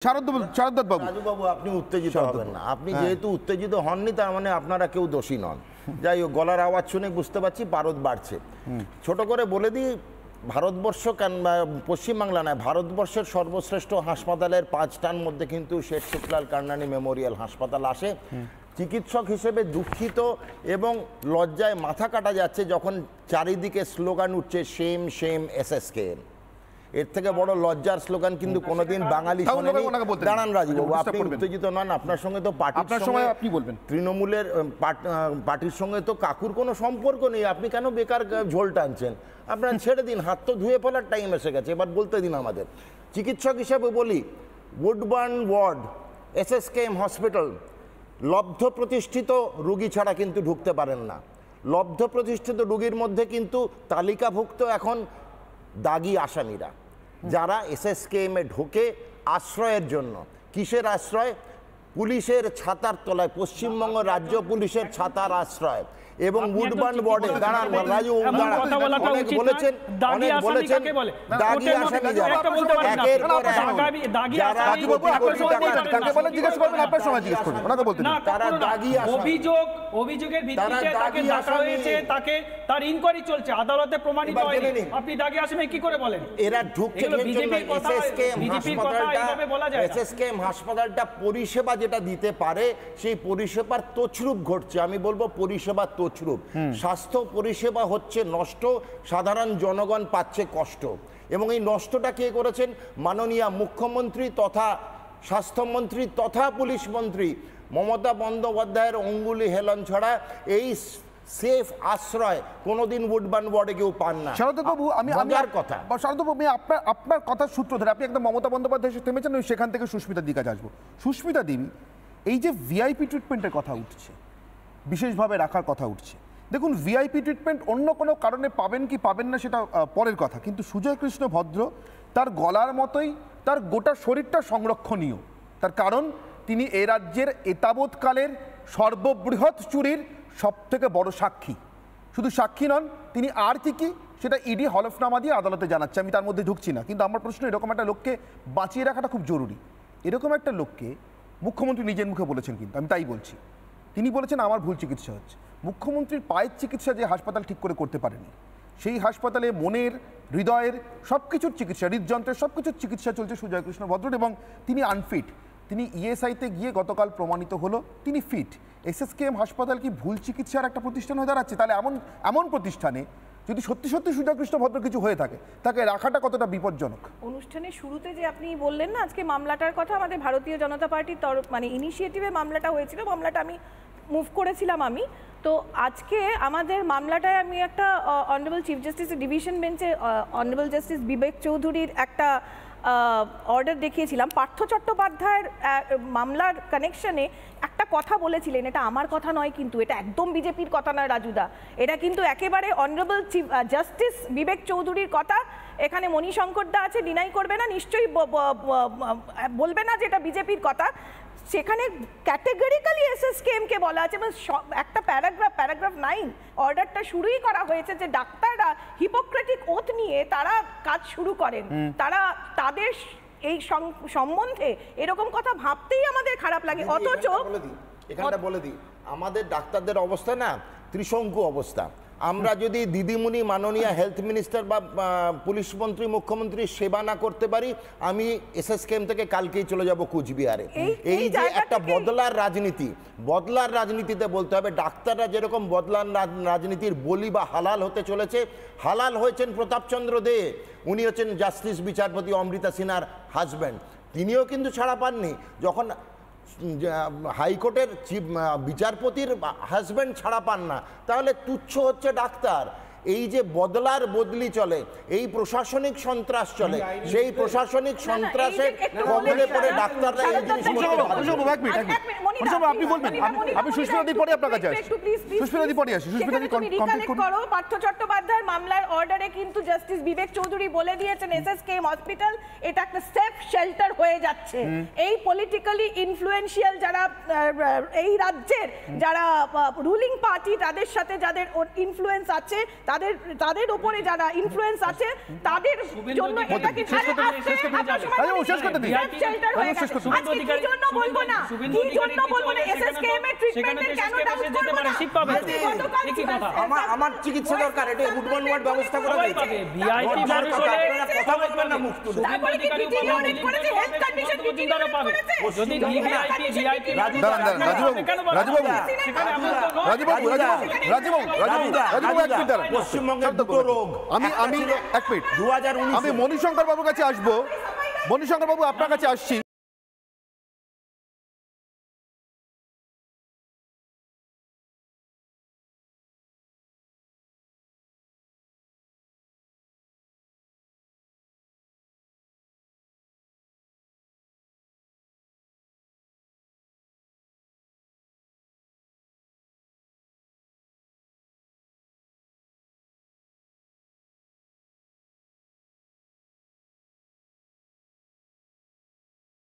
রাজুবাবু, আপনি উত্তেজিত হবেন না। আপনি যেহেতু উত্তেজিত হননি তার মানে আপনারা কেউ দোষী নন। যাই হোক, গলার আওয়াজ শুনে বুঝতে পারছি পারদ বাড়ছে। ছোট করে বলে দিই, ভারতবর্ষ পশ্চিমবাংলা নয়, ভারতবর্ষের সর্বশ্রেষ্ঠ হাসপাতালের 5টার মধ্যে কিন্তু শেঠ শুক্লাল কারনানি মেমোরিয়াল হাসপাতাল আসে। চিকিৎসক হিসেবে দুঃখিত এবং লজ্জায় মাথা কাটা যাচ্ছে যখন চারিদিকে স্লোগান উঠছে সেম সেম এসএসকেএম। এর থেকে বড় লজ্জার স্লোগান কিন্তু কোনোদিন বাঙালি শোনেনি। দাঁড়ান রাজুবাবু, আপনি উত্তেজিত নন। আপনার সঙ্গে তো পার্টির সঙ্গে আপনি বলবেন, তৃণমূলের পার্টির সঙ্গে তো কাকুর কোনো সম্পর্ক নেই। আপনি কেন বেকার ঝোল টানছেন? আপনার ছেড়ে দিন, হাত তো ধুয়ে ফেলার টাইম এসে গেছে। এবার বলতে দিন আমাদের। চিকিৎসক হিসেবে বলি, উডবার্ন ওয়ার্ড এসএসকেএম হসপিটাল লব্ধ প্রতিষ্ঠিত রুগী ছাড়া কিন্তু ঢুকতে পারেন না। লব্ধ প্রতিষ্ঠিত রুগীর মধ্যে কিন্তু তালিকাভুক্ত এখন দাগি আসামিরা, যারা এসএসকেএমে ঢোকে আশ্রয়ের জন্য। কিসের আশ্রয়? পুলিশের ছাতার তলায়, পশ্চিমবঙ্গ রাজ্য পুলিশের ছাতার আশ্রয়। এবং উডবার্ন ওয়ার্ডে দাঁড়ান রাজু, অনেক বলেছেন দাগি আসামি যারা, একের পর তারা দাগি অভিযোগের ভিত্তিতে তাকে ডাকা হয়েছে, তার ইনকোয়ারি চলছে, আদালতে প্রমাণিত হয়নি। আপনি দাগি আসামি কি করে বলেন? এরা ঢুকছে এসএসকেএম হাসপাতালটা পরিষেবা যেটা দিতে পারে সেই পরিষেবার তছরূপ ঘটছে। আমি বলবো পরিষেবা তছরূপ। স্বাস্থ্য পরিষেবা হচ্ছে নষ্ট, সাধারণ জনগণ পাচ্ছে কষ্ট। এবং এই নষ্টটা কে করেছেন? মাননীয় মুখ্যমন্ত্রী তথা স্বাস্থ্যমন্ত্রী তথা পুলিশ মন্ত্রী মমতা বন্দ্যোপাধ্যায়ের অঙ্গুলি হেলন ছাড়া এই সেফ আশ্রয় কোনোদিন উডবার্ন ওয়ার্ডে কেউ পান না। শারদবাবু, আমি আপনার কথার সূত্র ধরে আপনি একদম মমতা বন্দ্যোপাধ্যায় এসে থেমেছেন, সেখান থেকে সুস্মিতা দিকে কাছে আসবো। সুস্মিতা দেবী, এই যে ভিআইপি ট্রিটমেন্টের কথা উঠছে, বিশেষভাবে রাখার কথা উঠছে, দেখুন ভিআইপি ট্রিটমেন্ট অন্য কোনো কারণে পাবেন কি পাবেন না সেটা পরের কথা, কিন্তু সুজয় কৃষ্ণ ভদ্র তার গলার মতোই তার গোটা শরীরটা সংরক্ষণীয়। তার কারণ তিনি এ রাজ্যের এতাবৎকালের সর্ববৃহৎ চুরির সবথেকে বড় সাক্ষী। শুধু সাক্ষী নন, তিনি আর কি সেটা ইডি হলফনামা দিয়ে আদালতে জানাচ্ছে, আমি তার মধ্যে ঢুকছি না। কিন্তু আমার প্রশ্ন, এরকম একটা লোককে বাঁচিয়ে রাখাটা খুব জরুরি। এরকম একটা লোককে মুখ্যমন্ত্রী নিজের মুখে বলেছেন, কিন্তু আমি তাই বলছি, তিনি বলেছেন আমার ভুল চিকিৎসা হচ্ছে। মুখ্যমন্ত্রীর পায়ের চিকিৎসা যে হাসপাতাল ঠিক করে করতে পারেনি, সেই হাসপাতালে মনের, হৃদয়ের সব কিছুর চিকিৎসা, হৃদযন্ত্রের সব কিছুর চিকিৎসা চলছে সুজয় কৃষ্ণ ভদ্র, এবং তিনি আনফিট। তিনি ইএসআইতে গিয়ে গতকাল প্রমাণিত হলো তিনি ফিট। এসএসকেএম হাসপাতাল কি ভুল চিকিৎসার একটা প্রতিষ্ঠান হয়ে দাঁড়াচ্ছে? তাহলে এমন প্রতিষ্ঠানে যদি সত্যি সত্যি সুজয় কৃষ্ণ ভদ্র কিছু হয়ে থাকে, তাকে রাখাটা কতটা বিপজ্জনক? অনুষ্ঠানের শুরুতে যে আপনি বললেন না আজকে মামলাটার কথা, আমাদের ভারতীয় জনতা পার্টির মানে ইনিশিয়েটিভে মামলাটা হয়েছিল, মামলাটা আমি মুভ করেছিলাম আমি। তো আজকে আমাদের মামলাটায় আমি একটা অনারেবল চিফ জাস্টিসের ডিভিশন বেঞ্চে অনারেবল জাস্টিস বিবেক চৌধুরীর একটা অর্ডার দেখিয়েছিলাম। পার্থ চট্টোপাধ্যায়ের মামলার কানেকশনে একটা কথা বলেছিলেন, এটা আমার কথা নয় কিন্তু, এটা একদম বিজেপির কথা নয় রাজুদা, এটা কিন্তু একেবারে অনারেবল চিফ জাস্টিস বিবেক চৌধুরীর কথা। এখানে মণিশঙ্কর দা আছে, ডিনাই করবে না, নিশ্চয়ই বলবে না যে এটা বিজেপির কথা। সেখানে ক্যাটেগরিক্যালি এসএসকেএমকে বলা আছে, একটা প্যারাগ্রাফ 9 অর্ডারটা শুরুই করা হয়েছে যে ডাক্তাররা হিপোক্রেটিক ওথ নিয়ে তারা কাজ শুরু করেন, তারা তাদের এই সম্বন্ধে এরকম কথা ভাবতেই আমাদের খারাপ লাগে। অথচ এখানটা বলে দিই, আমাদের ডাক্তারদের অবস্থা না ত্রিশঙ্কু অবস্থা। আমরা যদি দিদিমণি মাননীয় হেলথ মিনিস্টার বা পুলিশ মন্ত্রী মুখ্যমন্ত্রী সেবা না করতে পারি, আমি এসএসকেএম থেকে কালকেই চলে যাব কুচবিহারে। এই যে একটা বদলার রাজনীতিতে বলতে হবে, ডাক্তাররা যেরকম বদলার রাজনীতির বলি বা হালাল হতে চলেছে, হালাল হয়েছেন প্রতাপচন্দ্র দে, উনি হচ্ছেন জাস্টিস বিচারপতি অমৃতা সিনহার হাজব্যান্ড, তিনিও কিন্তু ছাড়া পাননি। যখন হাইকোর্টের বিচারপতির হাজব্যান্ড ছাড়া পান না, তাহলে তুচ্ছ হচ্ছে ডাক্তার। এই যে বদলার বদলি চলে, এই প্রশাসনিক সন্ত্রাস চলে, সেই প্রশাসনিক সন্ত্রাসের কবলে পড়ে ডাক্তাররা এই জিনিস করতে পারে। আপনি বলবেন, আমি সুস্মিতা দি পরে আপনার কাছে আসি। সুস্মিতা দি পরে আসি। সুস্মিতা দি কমপ্লিট করো। পার্থ চট্টোপাধ্যায়ের মামলার অর্ডারে কিন্তু জাস্টিস বিবেক চৌধুরী বলে দিয়েছেন এসএসকেএম হসপিটাল এটা একটা সেফ শেল্টার হয়ে যাচ্ছে। এই পলিটিক্যালি ইনফ্লুয়েন্সিয়াল যারা এই রাজ্যের যারা রুলিং পার্টি, তাদের সাথে যাদের ইনফ্লুয়েন্স আছে, তাদের উপরে যারা ইনফ্লুয়েন্স আছে তাদের জন্য এটা কি শেষ করতে দিন। শেল্টার হয়ে গেছে। আজকে কি জন্য বলবো না এসএসকেএম এর ট্রিটমেন্টের কেন ডাউন করব না? আমার চিকিৎসা দরকার, এটা উডবন ওয়ার্ড ব্যবস্থা করে দিয়েছে। ভিআইপি মানুষ হলে কথা বলবেন না মুখ তুলে। তারপরে কি ডিটিডি অডিট করেছে, হেলথ কন্ডিশন ডিটিডি অডিট করেছে। যদি ভিআইপি দাঁড়ান, রাজীববাবু এক মিনিট দাঁড়ান। পশ্চিমবঙ্গের দুটো রোগ, আমি এক মিনিট 2019 আমি মণিশঙ্কর বাবুর কাছে আসবো। মণিশঙ্কর বাবু আপনার কাছে আসছি।